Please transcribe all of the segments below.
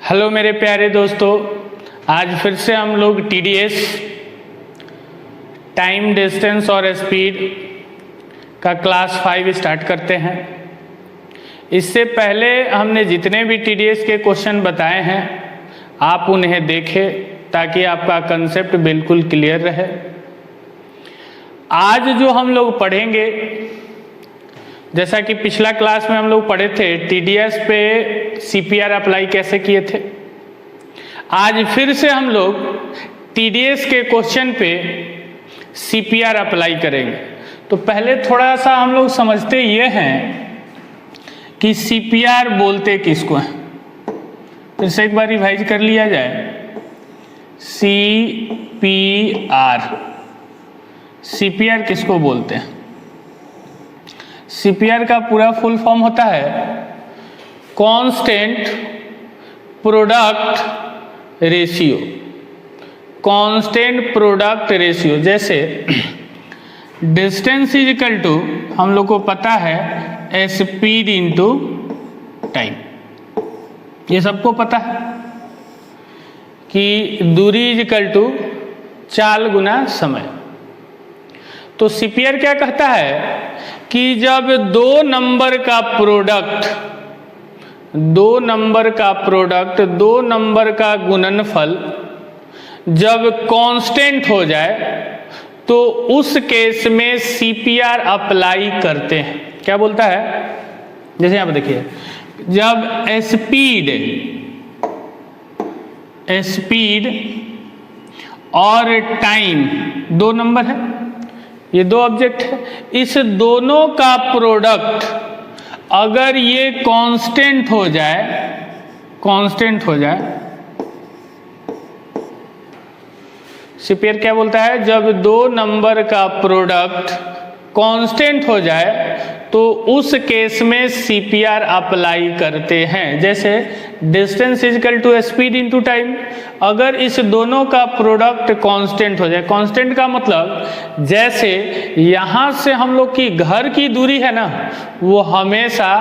Hello मेरे प्यारे दोस्तों, आज फिर से हम लोग TDS टाइम डिस्टेंस और स्पीड का क्लास 5 स्टार्ट करते हैं। इससे पहले हमने जितने भी TDS के क्वेश्चन बताए हैं आप उन्हें देखें ताकि आपका कंसेप्ट बिल्कुल क्लियर रहे। आज जो हम लोग पढ़ेंगे, जैसा कि पिछला क्लास में हम लोग पढ़े थे TDS पे CPR अप्लाई कैसे किए थे, आज फिर से हम लोग TDS के क्वेश्चन पे CPR अप्लाई करेंगे। तो पहले थोड़ा सा हम लोग समझते ये हैं कि CPR बोलते किसको हैं। फिर से एक बार रिवाइज कर लिया जाए। CPR किसको बोलते हैं? CPR का पूरा फुल फॉर्म होता है constant product ratio. Constant product ratio, जैसे डिस्टेंस इज इक्वल टू, हम लोग को पता है स्पीड इनटू टाइम। ये सबको पता है कि दूरी इज इक्वल टू चाल गुना समय। तो CPR क्या कहता है कि जब दो नंबर का प्रोडक्ट, गुणनफल जब कांस्टेंट हो जाए तो उस केस में CPR अप्लाई करते हैं। क्या बोलता है? जैसे यहां पर देखिए, जब स्पीड और टाइम दो नंबर है, ये दो ऑब्जेक्ट है, इस दोनों का प्रोडक्ट अगर ये कांस्टेंट हो जाए, CPR क्या बोलता है? जब दो नंबर का प्रोडक्ट कांस्टेंट हो जाए तो उस केस में CPR अप्लाई करते हैं। जैसे distance is equal to speed into time, अगर इस दोनों का प्रोडक्ट कांस्टेंट हो जाए। कांस्टेंट का मतलब जैसे यहाँ से हम लोग की घर की दूरी है ना, वो हमेशा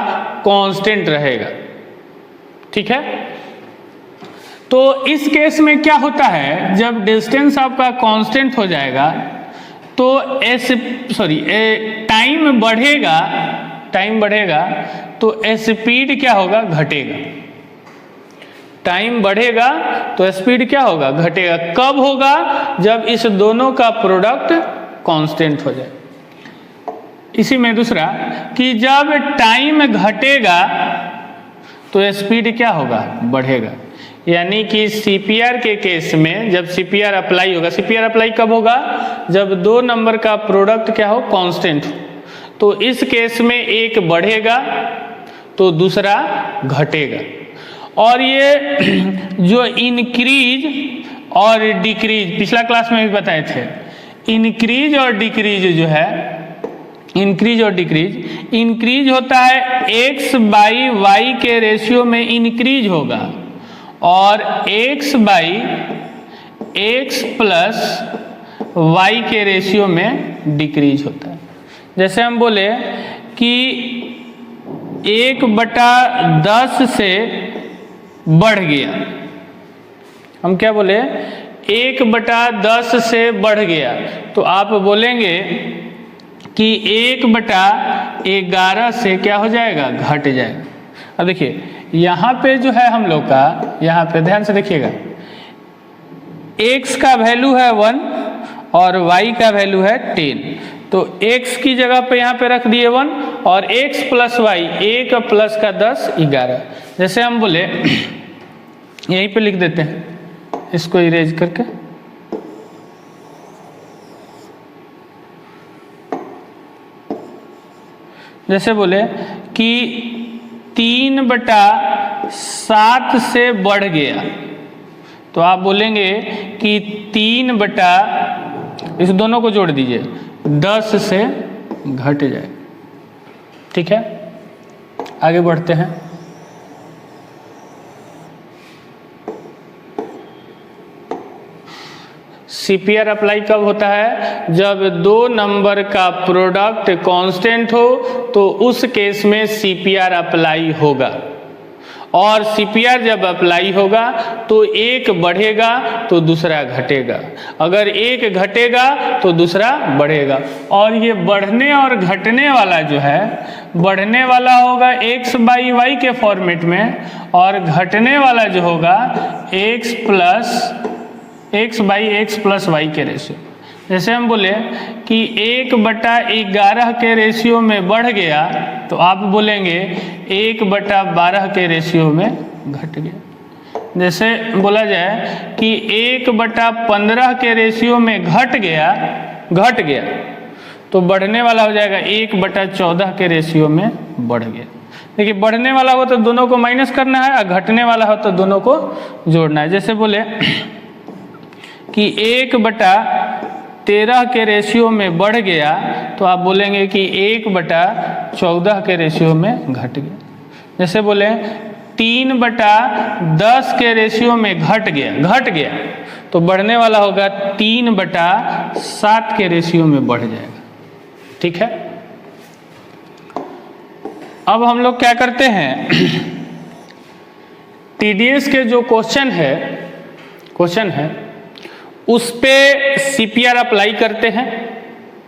कांस्टेंट रहेगा। ठीक है? तो इस केस में क्या होता है, जब डिस्टेंस आपका कांस्टेंट हो जाएगा तो टाइम बढ़ेगा तो स्पीड क्या होगा? घटेगा। टाइम बढ़ेगा तो स्पीड क्या होगा? घटेगा। कब होगा? जब इस दोनों का प्रोडक्ट कांस्टेंट हो जाए। इसी में दूसरा कि जब टाइम घटेगा तो स्पीड क्या होगा? बढ़ेगा। यानी कि CPR के केस में जब CPR अप्लाई होगा, CPR अप्लाई कब होगा? जब दो नंबर का प्रोडक्ट क्या हो? कांस्टेंट हो। तो इस केस में एक बढ़ेगा तो दूसरा घटेगा। और ये जो इंक्रीज और डिक्रीज पिछला क्लास में भी बताए थे, इंक्रीज और डिक्रीज जो है, इंक्रीज होता है X बाई Y के रेशियो में इंक्रीज होगा और X by X plus Y के रेशियो में डिक्रीज होता है। जैसे हम बोले कि 1/10 से बढ़ गया, हम क्या बोले? 1/10 से बढ़ गया, तो आप बोलेंगे कि 1/11 से क्या हो जाएगा? घट जाएगा। अब देखिए यहाँ पे जो है हम लोग का, यहाँ पे ध्यान से देखिएगा, X का वैल्यू है 1 और Y का वैल्यू है 10। तो X की जगह पे यहाँ पे रख दिए 1 और X प्लस Y, 1 प्लस का 10 11। जैसे हम बोले, यहीं पे लिख देते हैं इसको इरेज करके, जैसे बोले कि 3/7 से बढ़ गया, तो आप बोलेंगे कि 3/, इस दोनों को जोड़ दीजिए, 10 से घट जाए। ठीक है? आगे बढ़ते हैं। CPR अप्लाई कब होता है? जब दो नंबर का प्रोडक्ट कांस्टेंट हो तो उस केस में CPR अप्लाई होगा। और CPR जब अप्लाई होगा तो एक बढ़ेगा तो दूसरा घटेगा, अगर एक घटेगा तो दूसरा बढ़ेगा। और ये बढ़ने और घटने वाला जो है, बढ़ने वाला होगा x/y के फॉर्मेट में, और घटने वाला जो होगा x/x+y के रेशियो। जैसे हम बोले कि 1/11 के रेशियो में बढ़ गया तो आप बोलेंगे 1/12 के रेशियो में घट गया। जैसे बोला जाए कि 1/15 के रेशियो में घट गया तो बढ़ने वाला हो जाएगा 1/14 के रेशियो में बढ़ गया। देखिए, बढ़ने वाला हो तो दोनों को माइनस करना है, और घटने वाला हो तो दोनों को जोड़ना है। जैसे बोले कि 1/13 के रेशियो में बढ़ गया तो आप बोलेंगे कि 1/14 के रेशियो में घट गया। जैसे बोले 3/10 के रेशियो में घट गया तो बढ़ने वाला होगा 3/7 के रेशियो में बढ़ जाएगा। ठीक है, अब हम लोग क्या करते हैं, TDS के जो क्वेश्चन है उस पे CPR अप्लाई करते हैं।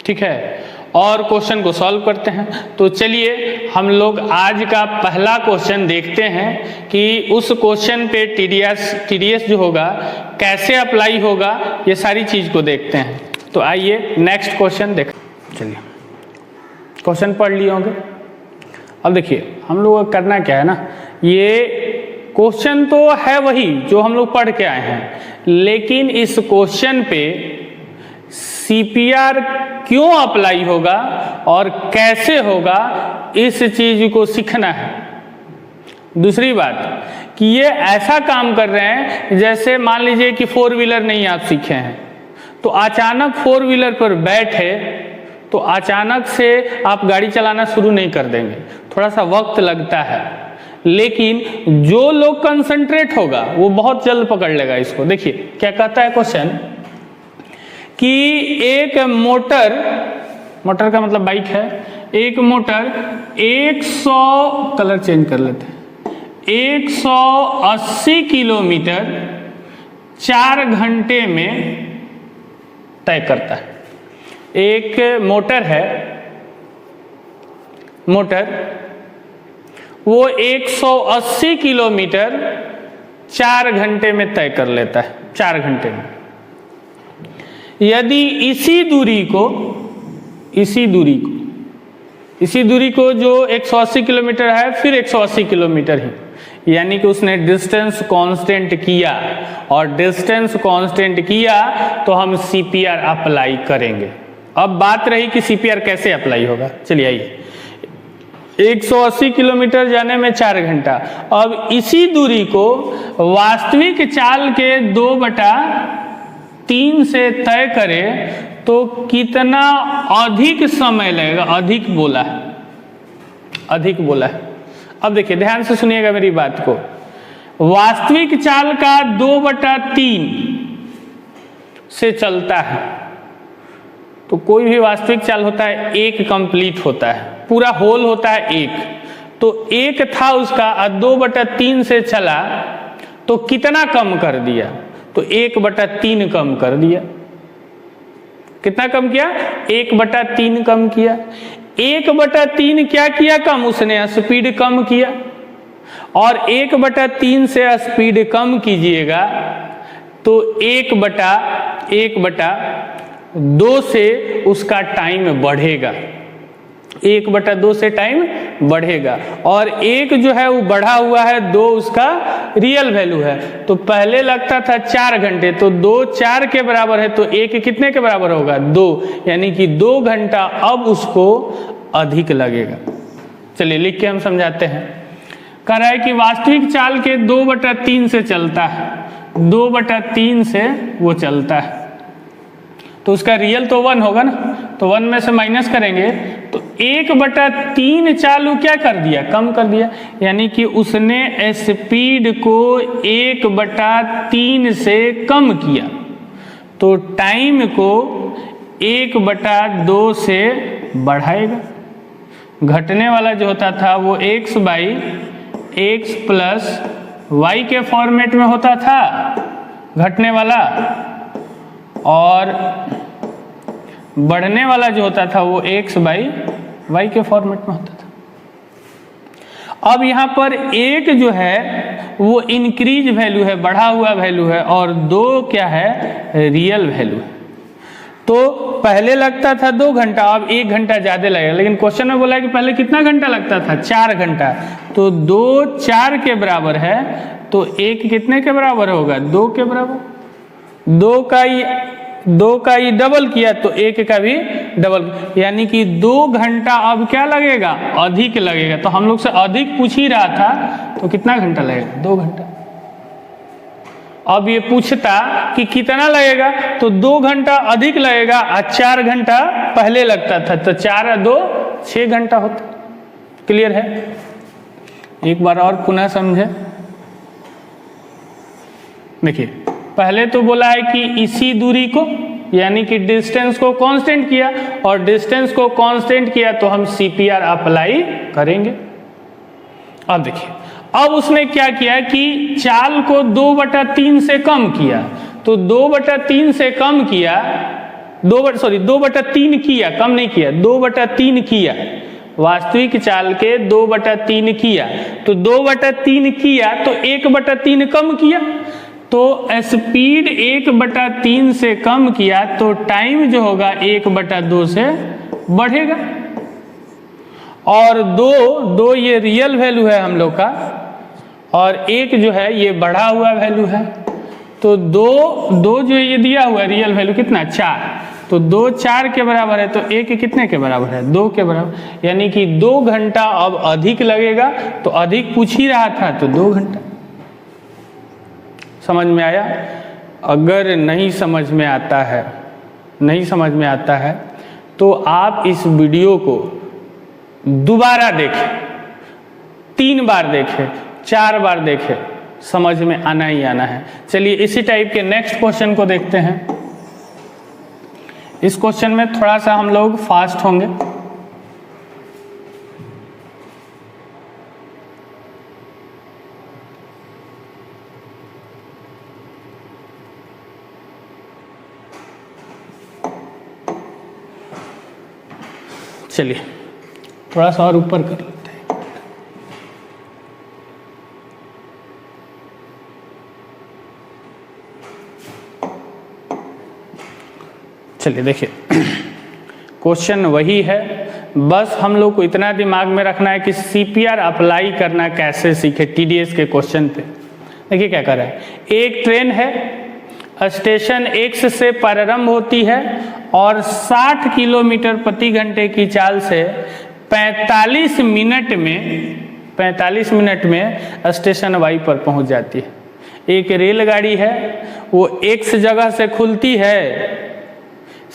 ठीक है, और क्वेश्चन को सॉल्व करते हैं। तो चलिए हम लोग आज का पहला क्वेश्चन देखते हैं कि उस क्वेश्चन पे TDS जो होगा कैसे अप्लाई होगा, ये सारी चीज़ को देखते हैं। तो आइए नेक्स्ट क्वेश्चन देख। चलिए, क्वेश्चन पढ़ लिए होंगे। अब देखिए हम लोग करना क्या है ना, ये क्वेश्चन तो है वही जो हम लोग पढ़ के आए हैं, लेकिन इस क्वेश्चन पे CPR क्यों अप्लाई होगा और कैसे होगा, इस चीज को सीखना है। दूसरी बात कि ये ऐसा काम कर रहे हैं जैसे मान लीजिए कि 4 व्हीलर नहीं आप सीखे हैं, तो अचानक 4 व्हीलर पर बैठे तो अचानक से आप गाड़ी चलाना शुरू नहीं कर देंगे, थोड़ा सा वक्त लगता है। लेकिन जो लोग कंसंट्रेट होगा वो बहुत जल्द पकड़ लेगा इसको। देखिए क्या कहता है क्वेश्चन कि एक मोटर का मतलब बाइक है, एक मोटर 100 कलर चेंज कर लेते हैं 180 किलोमीटर 4 घंटे में तय करता है। एक मोटर वो 180 किलोमीटर 4 घंटे में तय कर लेता है, 4 घंटे में। यदि इसी दूरी को जो 180 किलोमीटर है फिर 180 किलोमीटर ही, यानी कि उसने डिस्टेंस कांस्टेंट किया, और डिस्टेंस कांस्टेंट किया तो हम CPR अप्लाई करेंगे। अब बात रही कि CPR कैसे अप्लाई होगा। चलिए आइए, 180 किलोमीटर जाने में 4 घंटा। अब इसी दूरी को वास्तविक चाल के 2/3 से तय करें तो कितना अधिक समय लगेगा। अधिक बोला है। अब देखिए ध्यान से सुनिएगा मेरी बात को। वास्तविक चाल का 2/3 से चलता है, तो कोई भी वास्तविक चाल होता है 1 कंप्लीट होता है, पूरा होल होता है 1। तो 1 था उसका, 2/3 से चला तो कितना कम कर दिया, तो 1/3 कम कर दिया। कितना कम किया, 1/3 कम किया। 1/3 क्या किया कम, उसने स्पीड कम किया। और 1/3 से स्पीड कम कीजिएगा तो 1/2 से उसका टाइम बढ़ेगा, 1/2 से टाइम बढ़ेगा। और 1 जो है वो बढ़ा हुआ है, 2 उसका रियल वैल्यू है। तो पहले लगता था 4 घंटे, तो 2 4 के बराबर है, तो 1 कितने के बराबर होगा, 2, यानी कि 2 घंटा अब उसको अधिक लगेगा। चलिए लिख के हम समझाते हैं। कह रहा है कि वास्तविक चाल के 2/3 से चलता है, 2/3 से वो चलता है, तो उसका रियल तो 1 होगा ना, तो 1 में से माइनस करेंगे तो 1/3 चालू क्या कर दिया, कम कर दिया। यानी कि उसने स्पीड को 1/3 से कम किया, तो टाइम को 1/2 से बढ़ाएगा। घटने वाला जो होता था वो x प्लस वाई के फॉर्मेट में होता था घटने वाला, और बढ़ने वाला जो होता था वो x बाई वाई के फॉर्मेट में होता था। अब यहाँ पर एक जो है वो इंक्रीज वैल्यू है, बढ़ा हुआ वैल्यू है, और 2 क्या है, रियल वैल्यू है। तो पहले लगता था 2 घंटा, अब 1 घंटा ज़्यादा लगेगा, लेकिन क्वेश्चन में बोला है कि पहले कितना घंटा लगता था, 4 घंटा। तो 2 4 के बराबर है, तो 1 कितने के बराबर होगा, 2 के बराबर। 2 का ही डबल किया तो 1 का भी डबल, यानी कि 2 घंटा अब क्या लगेगा, अधिक लगेगा। तो हम लोग से अधिक पूछ ही रहा था, तो कितना घंटा लगेगा, 2 घंटा। अब ये पूछता कि कितना लगेगा, तो 2 घंटा अधिक लगेगा, और 4 घंटा पहले लगता था, तो 4 और 2 6 घंटा होता। क्लियर है? एक बार और पुनः समझे। देखिए, पहले तो बोला है कि इसी दूरी को, यानी कि डिस्टेंस को कांस्टेंट किया, और डिस्टेंस को कांस्टेंट किया तो हम CPR अप्लाई करेंगे। अब देखिए, अब उसने क्या किया कि चाल को 2/3 से कम किया, तो 2/3 से कम किया, 2/3 किया, कम नहीं किया, 2/3 किया, वास्तविक चाल के 2/3 किया, तो 2/3 किया तो 1/3 कम किया, तो स्पीड 1/3 से कम किया, तो टाइम जो होगा 1/2 से बढ़ेगा। और 2 ये रियल वैल्यू है हम लोग का, और 1 जो है ये बढ़ा हुआ वैल्यू है। तो 2 जो ये दिया हुआ है रियल वैल्यू कितना, 4, तो 2 4 के बराबर है, तो 1 कितने के बराबर है, 2 के बराबर, यानी कि 2 घंटा अब अधिक लगेगा। तो अधिक पूछ ही रहा था, तो 2 घंटा। समझ में आया? अगर नहीं समझ में आता है तो आप इस वीडियो को दोबारा देखें, 3 बार देखें, 4 बार देखें, समझ में आना ही आना है। चलिए इसी टाइप के नेक्स्ट क्वेश्चन को देखते हैं। इस क्वेश्चन में थोड़ा सा हम लोग फास्ट होंगे। चलिए थोड़ा सा और ऊपर कर लेते हैं। चलिए देखिए, क्वेश्चन वही है, बस हम लोग को इतना दिमाग में रखना है कि CPR अप्लाई करना कैसे सीखे। TDS के क्वेश्चन पे देखिए क्या कर रहा है। एक ट्रेन है, स्टेशन X से प्रारंभ होती है और 60 किलोमीटर प्रति घंटे की चाल से 45 मिनट में स्टेशन Y पर पहुंच जाती है। एक रेलगाड़ी है, वो X जगह से खुलती है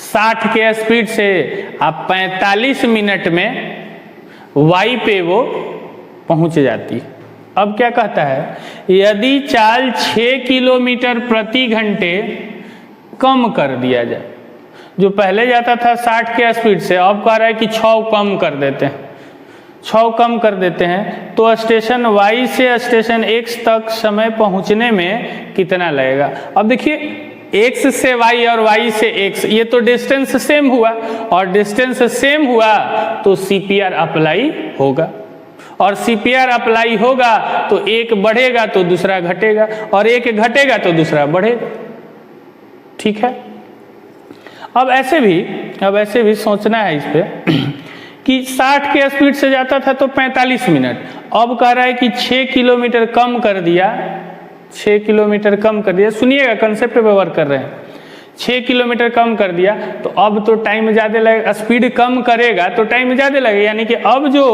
60 के स्पीड से, अब 45 मिनट में Y पे वो पहुंच जाती है। अब क्या कहता है, यदि चाल 6 किलोमीटर प्रति घंटे कम कर दिया जाए, जो पहले जाता था 60 के स्पीड से, अब कह रहा है कि 6 कम कर देते हैं, 6 कम कर देते हैं, तो स्टेशन Y से स्टेशन X तक समय पहुंचने में कितना लगेगा। अब देखिए X से Y और Y से X, ये तो डिस्टेंस सेम हुआ, और डिस्टेंस सेम हुआ तो CPR अप्लाई होगा, और CPR अप्लाई होगा तो एक बढ़ेगा तो दूसरा घटेगा, और एक घटेगा तो दूसरा बढ़ेगा। ठीक है? अब ऐसे भी सोचना है इस पे कि 60 के स्पीड से जाता था तो 45 मिनट, अब कह रहा है कि 6 किलोमीटर कम कर दिया, 6 किलोमीटर कम कर दिया। सुनिएगा, कंसेप्ट पे व्यवहार कर रहे हैं। 6 किलोमीटर कम कर दिया तो अब तो टाइम ज़्यादा लगेगा, स्पीड कम करेगा तो टाइम ज़्यादा लगेगा, यानी कि अब जो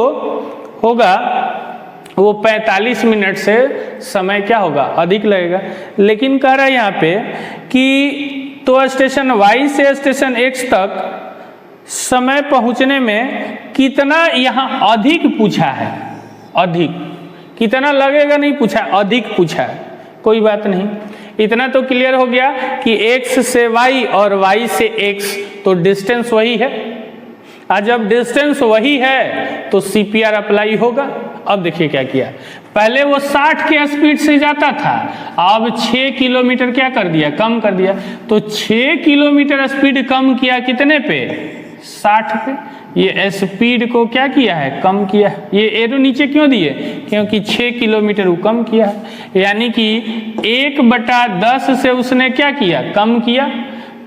होगा वो 45 मिनट से समय क्या होगा, अधिक लगेगा। लेकिन कह रहा है यहाँ पे कि तो स्टेशन Y से स्टेशन X तक समय पहुँचने में कितना यहाँ अधिक पूछा है, अधिक कितना लगेगा नहीं पूछा, अधिक पूछा है। कोई बात नहीं, इतना तो क्लियर हो गया कि X से Y और Y से X तो डिस्टेंस वही है, और जब डिस्टेंस वही है तो CPR अप्लाई होगा। अब देखिए क्या किया, पहले वो 60 के स्पीड से जाता था, अब 6 किलोमीटर क्या कर दिया, कम कर दिया। तो 6 किलोमीटर स्पीड कम किया कितने पे, 60 पे। ये स्पीड को क्या किया है, कम किया है। ये एरो नीचे क्यों दिए, क्योंकि 6 किलोमीटर वो कम किया है, यानी कि 1/10 से उसने क्या किया, कम किया।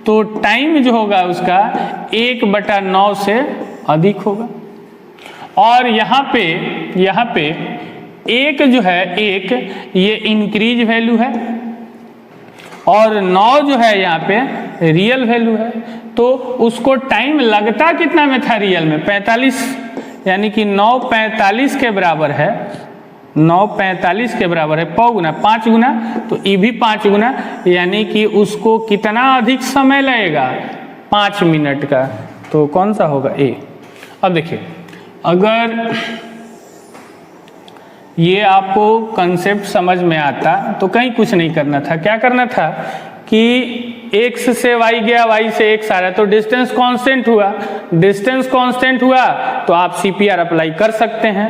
तो टाइम जो होगा उसका 1/9 से अधिक होगा। और यहाँ पे एक जो है, एक ये इंक्रीज वैल्यू है और 9 जो है यहाँ पे रियल वैल्यू है। तो उसको टाइम लगता कितना में था रियल में, 45, यानी कि 9:45 के बराबर है, 9:45 के बराबर है, पौ गुना 5 गुना, तो ये भी 5 गुना, यानी कि उसको कितना अधिक समय लगेगा, 5 मिनट का। तो कौन सा होगा, ए। अब देखिए, अगर ये आपको कंसेप्ट समझ में आता तो कहीं कुछ नहीं करना था। क्या करना था कि x से y गया, y से x आ रहा है, तो डिस्टेंस कांस्टेंट हुआ, डिस्टेंस कांस्टेंट हुआ तो आप CPR अप्लाई कर सकते हैं।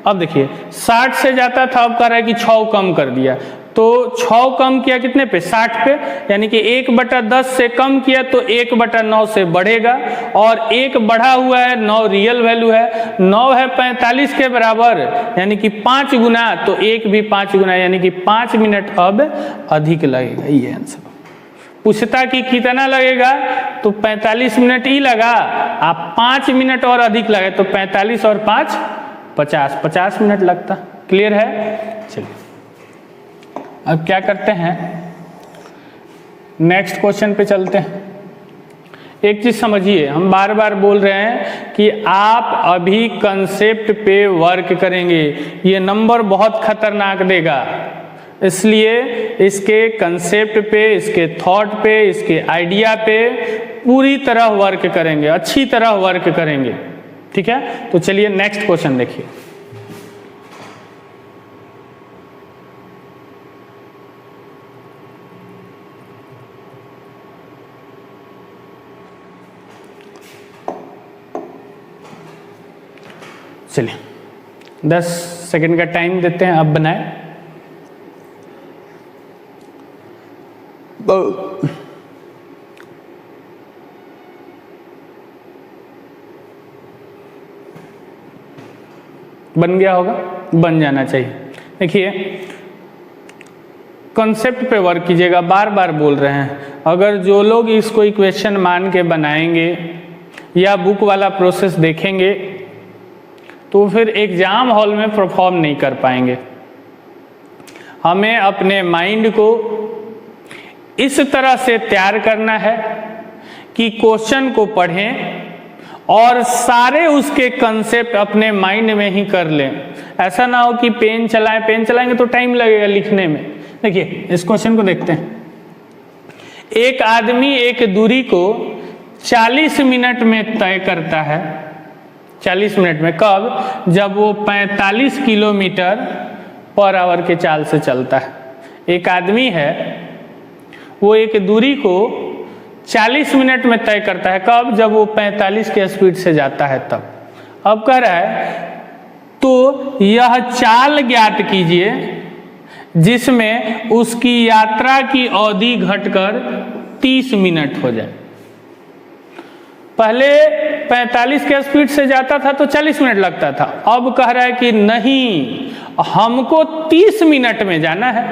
अब देखिए 60 से जाता था, अब कह रहा है कि 6 कम कर दिया, तो 6 कम किया कितने पे, 60 पे, यानी कि 1/10 से कम किया तो 1/9 से बढ़ेगा। और 1 बढ़ा हुआ है, 9 रियल वैल्यू है, 9 है 45 के बराबर, यानी कि 5 गुना, तो 1 भी 5 गुना, यानी कि 5 मिनट अब अधिक लगेगा। ये आंसर पूछता कि कितना लगेगा, तो 45 मिनट ही लगा, आप 5 मिनट और अधिक लगे तो 45 और 5 50 मिनट लगता। क्लियर है। चलिए अब क्या करते हैं, नेक्स्ट क्वेश्चन पे चलते हैं। एक चीज समझिए, हम बार बार बोल रहे हैं कि आप अभी कंसेप्ट पे वर्क करेंगे, ये नंबर बहुत खतरनाक देगा, इसलिए इसके कंसेप्ट पे, इसके थॉट पे, इसके आइडिया पे पूरी तरह वर्क करेंगे, अच्छी तरह वर्क करेंगे। ठीक है, तो चलिए नेक्स्ट क्वेश्चन देखिए। चलिए 10 सेकंड का टाइम देते हैं, अब बनाए। बन गया होगा, बन जाना चाहिए। देखिए कॉन्सेप्ट पे वर्क कीजिएगा, बार बार बोल रहे हैं। अगर जो लोग इसको इक्वेशन मान के बनाएंगे या बुक वाला प्रोसेस देखेंगे तो फिर एग्जाम हॉल में परफॉर्म नहीं कर पाएंगे। हमें अपने माइंड को इस तरह से तैयार करना है कि क्वेश्चन को पढ़ें और सारे उसके कंसेप्ट अपने माइंड में ही कर लें। ऐसा ना हो कि पेन चलाएं, पेन चलाएंगे तो टाइम लगेगा लिखने में। देखिए इस क्वेश्चन को देखते हैं। एक आदमी एक दूरी को 40 मिनट में तय करता है, 40 मिनट में, कब, जब वो 45 किलोमीटर पर आवर के चाल से चलता है। एक आदमी है, वो एक दूरी को 40 मिनट में तय करता है, कब, जब वो 45 के स्पीड से जाता है तब। अब कह रहा है तो यह चाल ज्ञात कीजिए जिसमें उसकी यात्रा की अवधि घटकर 30 मिनट हो जाए। पहले 45 के स्पीड से जाता था तो 40 मिनट लगता था, अब कह रहा है कि नहीं, हमको 30 मिनट में जाना है।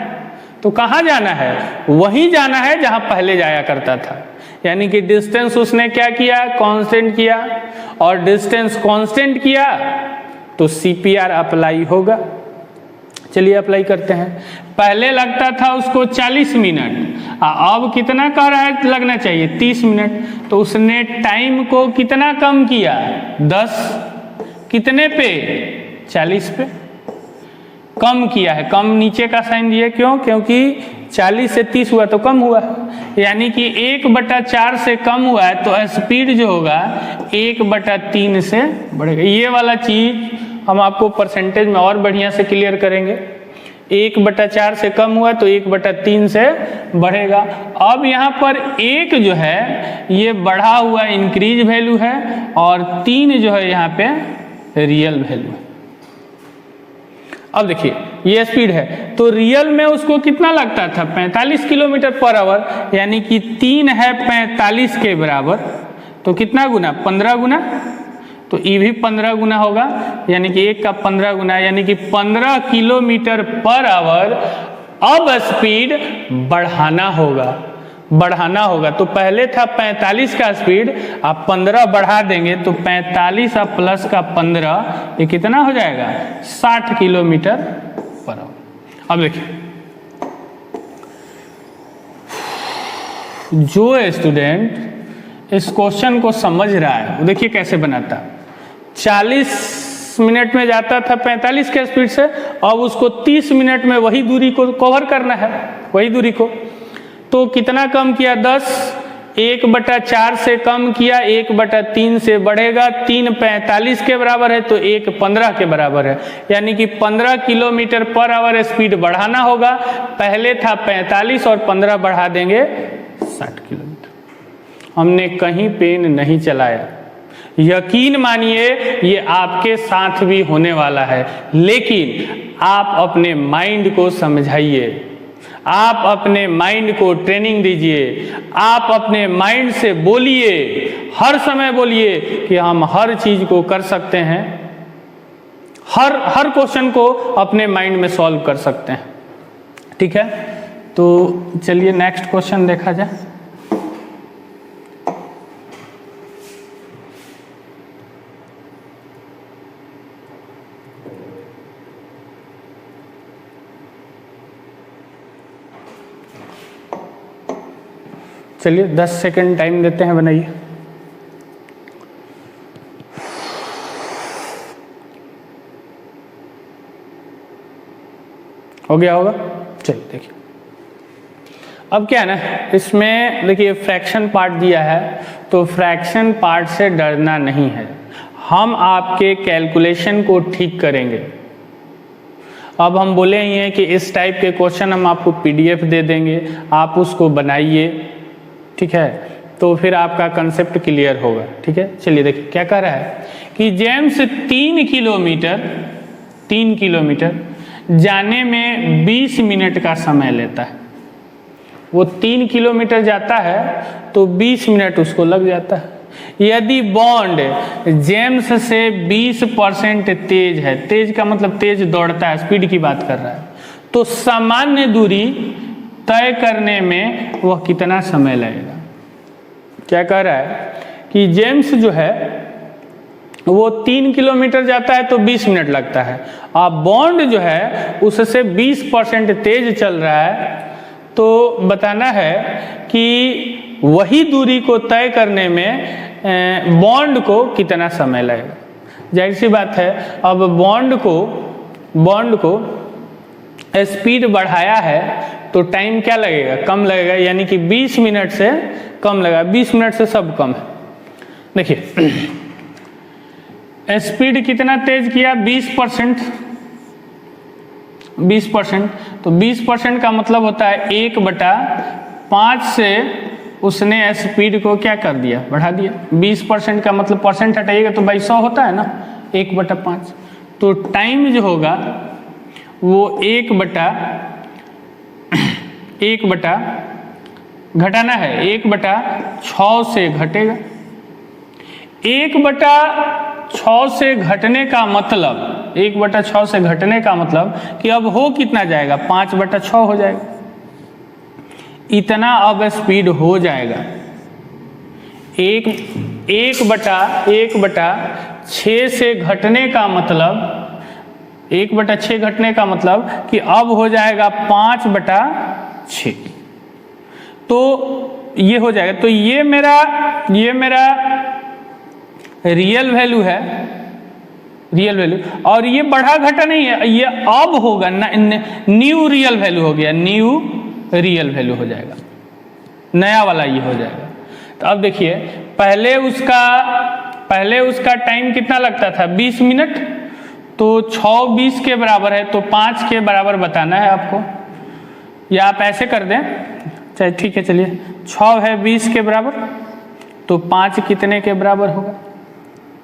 तो कहाँ जाना है, वहीं जाना है जहां पहले जाया करता था। यानी कि डिस्टेंस उसने क्या किया, कांस्टेंट किया, और डिस्टेंस कांस्टेंट किया तो CPR अप्लाई होगा। चलिए अप्लाई करते हैं। पहले लगता था उसको 40 मिनट, अब कितना कह रहा है लगना चाहिए, 30 मिनट। तो उसने टाइम को कितना कम किया, 10, कितने पे, 40 पे कम किया है। कम नीचे का साइन दिया, क्यों, क्योंकि 40 से 30 हुआ तो कम हुआ, यानी कि 1/4 से कम हुआ है, तो स्पीड जो होगा 1/3 से बढ़ेगा। ये वाला चीज हम आपको परसेंटेज में और बढ़िया से क्लियर करेंगे। 1/4 से कम हुआ तो 1/3 से बढ़ेगा। अब यहाँ पर 1 जो है ये बढ़ा हुआ इंक्रीज वैल्यू है, और 3 जो है यहाँ पे रियल वैल्यू है। अब देखिए ये स्पीड है, तो रियल में उसको कितना लगता था 45 किलोमीटर पर आवर, यानी कि 3 है 45 के बराबर, तो कितना गुना 15 गुना, तो ये भी 15 गुना होगा, यानी कि 1 का 15 गुना, यानी कि 15 किलोमीटर पर आवर अब स्पीड बढ़ाना होगा। तो पहले था 45 का स्पीड, आप 15 बढ़ा देंगे तो 45 और प्लस का 15 ये कितना हो जाएगा 60 किलोमीटर पर आवर। अब देखिए जो स्टूडेंट इस क्वेश्चन को समझ रहा है वो देखिए कैसे बनाता। 40 मिनट में जाता था 45 के स्पीड से, अब उसको 30 मिनट में वही दूरी को कवर करना है, वही दूरी को, तो कितना कम किया 10, 1/4 से कम किया, 1/3 से बढ़ेगा, 3 45 के बराबर है तो 1 15 के बराबर है, यानी कि 15 किलोमीटर पर आवर स्पीड बढ़ाना होगा। पहले था 45 और 15 बढ़ा देंगे 60 किलोमीटर। हमने कहीं पेन नहीं चलाया, यकीन मानिए ये आपके साथ भी होने वाला है, लेकिन आप अपने माइंड को समझाइए, आप अपने माइंड को ट्रेनिंग दीजिए, आप अपने माइंड से बोलिए, हर समय बोलिए कि हम हर चीज को कर सकते हैं, हर क्वेश्चन को अपने माइंड में सॉल्व कर सकते हैं। ठीक है, तो चलिए नेक्स्ट क्वेश्चन देखा जाए। चलिए 10 सेकंड टाइम देते हैं, बनाइए। हो गया होगा, चलिए देखिए। अब क्या है ना, इसमें देखिए फ्रैक्शन पार्ट दिया है, तो फ्रैक्शन पार्ट से डरना नहीं है, हम आपके कैलकुलेशन को ठीक करेंगे। अब हम बोले ही हैं कि इस टाइप के क्वेश्चन हम आपको PDF दे देंगे, आप उसको बनाइए, ठीक है, तो फिर आपका कंसेप्ट क्लियर होगा। ठीक है, चलिए देखिए क्या कह रहा है कि जेम्स 3 किलोमीटर जाने में 20 मिनट का समय लेता है। वो 3 किलोमीटर जाता है तो 20 मिनट उसको लग जाता है। यदि बॉन्ड जेम्स से 20% तेज है, तेज का मतलब तेज दौड़ता है, स्पीड की बात कर रहा है, तो सामान्य दूरी तय करने में वह कितना समय लगेगा। क्या कह रहा है कि जेम्स जो है वो 3 किलोमीटर जाता है तो 20 मिनट लगता है, अब बॉन्ड जो है उससे 20% तेज चल रहा है, तो बताना है कि वही दूरी को तय करने में बॉन्ड को कितना समय लगेगा। जाहिर सी बात है, अब बॉन्ड को स्पीड बढ़ाया है तो टाइम क्या लगेगा, कम लगेगा, यानी कि 20 मिनट से कम लगेगा, 20 मिनट से सब कम है। देखिए स्पीड कितना तेज किया 20%, तो 20% का मतलब होता है 1/5 से उसने स्पीड को क्या कर दिया, बढ़ा दिया। 20% का मतलब परसेंट हटाइएगा तो भाई 100 होता है ना, 1/5, तो टाइम जो होगा वो 1/, घटाना है 1/6 से घटेगा। 1/6 से घटने का मतलब 1/6 से घटने का मतलब कि अब हो कितना जाएगा, 5/6 हो जाएगा। इतना अब स्पीड हो जाएगा। 1/6 से घटने का मतलब 1/6 घटने का मतलब कि अब हो जाएगा 5/6, तो ये हो जाएगा। तो ये मेरा रियल वैल्यू है, रियल वैल्यू, और ये बढ़ा घटा नहीं है, ये अब होगा न्यू रियल वैल्यू हो गया, न्यू रियल वैल्यू हो जाएगा, नया वाला ये हो जाएगा। तो अब देखिए पहले उसका टाइम कितना लगता था 20 मिनट, तो 6 20 के बराबर है तो 5 के बराबर बताना है आपको, या आप ऐसे कर दें, चलिए ठीक है, चलिए 6 है 20 के बराबर, तो 5 कितने के बराबर होगा।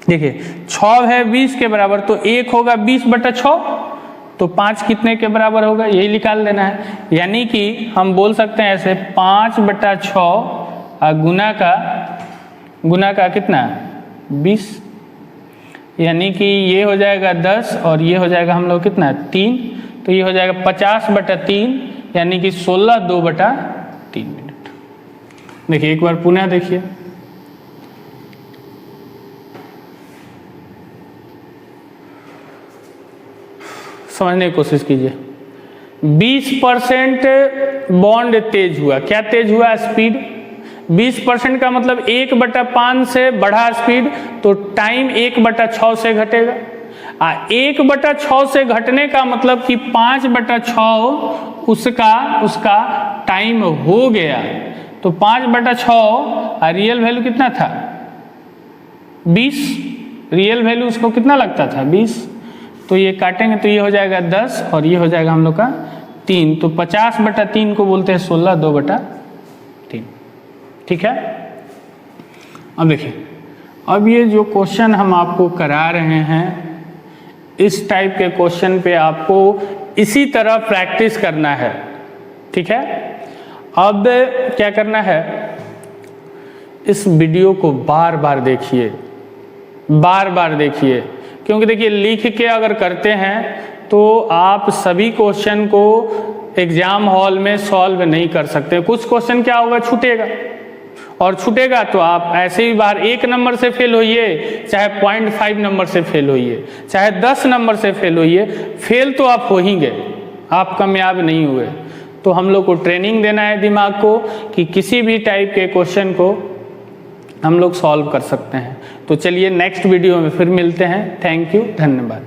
देखिए 6 है 20 के बराबर, तो 1 होगा 20/6, तो 5 कितने के बराबर होगा, यही निकाल देना है। यानी कि हम बोल सकते हैं ऐसे 5/6 और गुना का कितना 20, यानी कि ये हो जाएगा 10 और ये हो जाएगा हम लोग कितना 3, तो ये हो जाएगा 50/3 यानी कि 16 2/3 मिनट। देखिए एक बार पुनः देखिए, समझने की कोशिश कीजिए। 20% बॉन्ड तेज हुआ, क्या तेज हुआ स्पीड, 20% का मतलब 1/5 से बढ़ा स्पीड, तो टाइम 1/6 से घटेगा। 1/6 से घटने का मतलब कि 5/6 उसका टाइम हो गया, तो 5/6 रियल वैल्यू कितना था 20, रियल वैल्यू उसको कितना लगता था 20, तो ये काटेंगे तो ये हो जाएगा 10 और ये हो जाएगा हम लोग का 3, तो 50/3 को बोलते हैं 16 2/3। ठीक है। अब देखिए, अब ये जो क्वेश्चन हम आपको करा रहे हैं, इस टाइप के क्वेश्चन पे आपको इसी तरह प्रैक्टिस करना है। ठीक है। अब क्या करना है, इस वीडियो को बार बार देखिए, बार बार देखिए, क्योंकि देखिए लिख के अगर करते हैं तो आप सभी क्वेश्चन को एग्जाम हॉल में सॉल्व नहीं कर सकते। कुछ क्वेश्चन क्या होगा, छूटेगा, और छूटेगा तो आप ऐसे ही बाहर 1 नंबर से फेल होइए, चाहे 0.5 नंबर से फेल होइए, चाहे 10 नंबर से फेल होइए, फेल तो आप हो ही गए, आप कामयाब नहीं हुए। तो हम लोग को ट्रेनिंग देना है दिमाग को कि किसी भी टाइप के क्वेश्चन को हम लोग सॉल्व कर सकते हैं। तो चलिए नेक्स्ट वीडियो में फिर मिलते हैं। थैंक यू, धन्यवाद।